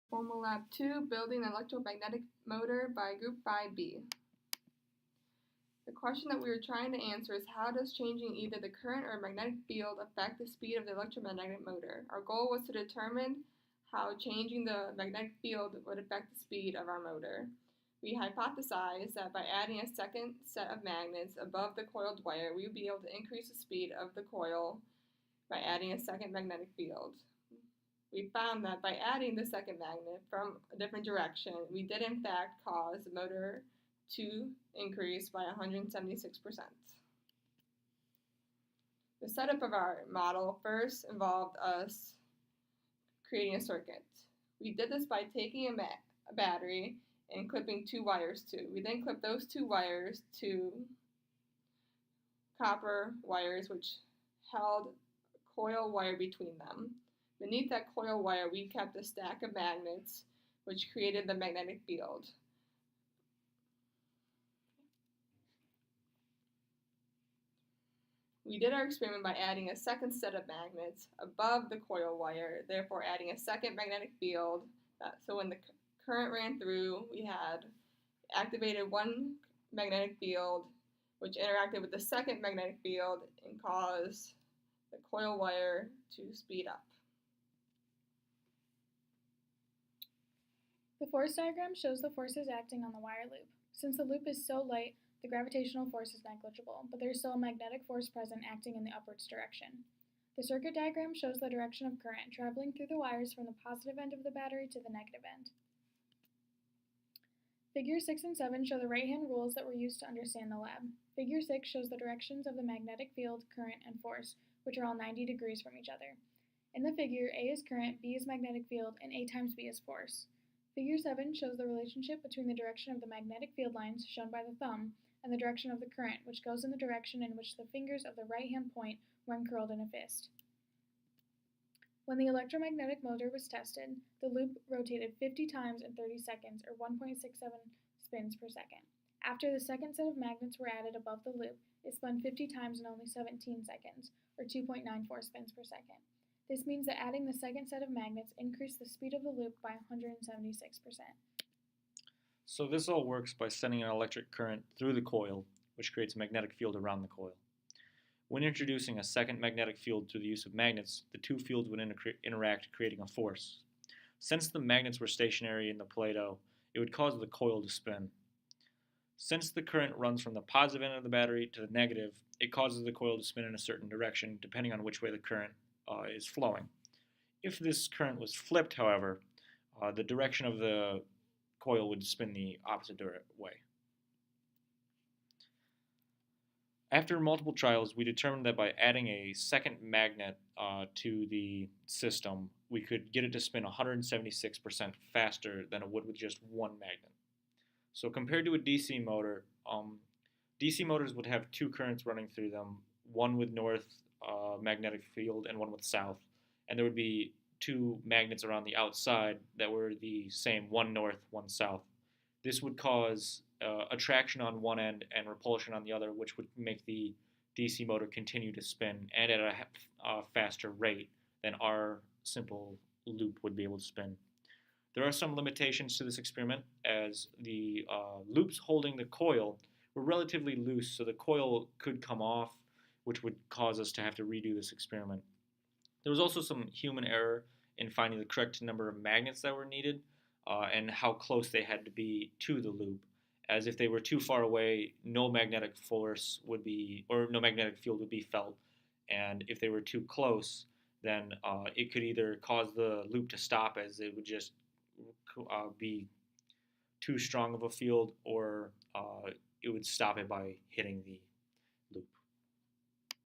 Formal Lab 2, Building an Electromagnetic Motor by Group 5B. The question that we were trying to answer is how does changing either the current or magnetic field affect the speed of the electromagnetic motor? Our goal was to determine how changing the magnetic field would affect the speed of our motor. We hypothesized that by adding a second set of magnets above the coiled wire, we would be able to increase the speed of the coil by adding a second magnetic field. We found that by adding the second magnet from a different direction, we did in fact cause the motor to increase by 176%. The setup of our model first involved us creating a circuit. We did this by taking a battery and clipping two wires to. We then clipped those two wires to copper wires which held a coil wire between them. Beneath that coil wire, we kept a stack of magnets which created the magnetic field. We did our experiment by adding a second set of magnets above the coil wire, therefore adding a second magnetic field. So when the current ran through, we had activated one magnetic field which interacted with the second magnetic field and caused the coil wire to speed up. The force diagram shows the forces acting on the wire loop. Since the loop is so light, the gravitational force is negligible, but there is still a magnetic force present acting in the upwards direction. The circuit diagram shows the direction of current traveling through the wires from the positive end of the battery to the negative end. Figures 6 and 7 show the right-hand rules that were used to understand the lab. Figure 6 shows the directions of the magnetic field, current, and force, which are all 90 degrees from each other. In the figure, A is current, B is magnetic field, and A times B is force. Figure 7 shows the relationship between the direction of the magnetic field lines, shown by the thumb, and the direction of the current, which goes in the direction in which the fingers of the right hand point when curled in a fist. When the electromagnetic motor was tested, the loop rotated 50 times in 30 seconds, or 1.67 spins per second. After the second set of magnets were added above the loop, it spun 50 times in only 17 seconds, or 2.94 spins per second. This means that adding the second set of magnets increased the speed of the loop by 176%. So this all works by sending an electric current through the coil, which creates a magnetic field around the coil. When introducing a second magnetic field through the use of magnets, the two fields would interact, creating a force. Since the magnets were stationary in the Play-Doh, it would cause the coil to spin. Since the current runs from the positive end of the battery to the negative, it causes the coil to spin in a certain direction, depending on which way the current is flowing. If this current was flipped, however, the direction of the coil would spin the opposite way. After multiple trials, we determined that by adding a second magnet to the system, we could get it to spin 176% faster than it would with just one magnet. So compared to a DC motor, DC motors would have two currents running through them, one with north magnetic field and one with south, and there would be two magnets around the outside that were the same, one north, one south. This would cause attraction on one end and repulsion on the other, which would make the DC motor continue to spin and at a faster rate than our simple loop would be able to spin. There are some limitations to this experiment, as the loops holding the coil were relatively loose, so the coil could come off, which would cause us to have to redo this experiment. There was also some human error in finding the correct number of magnets that were needed and how close they had to be to the loop, as if they were too far away, no magnetic force would be, or no magnetic field would be felt, and if they were too close, then it could either cause the loop to stop, as it would just be too strong of a field, or it would stop it by hitting the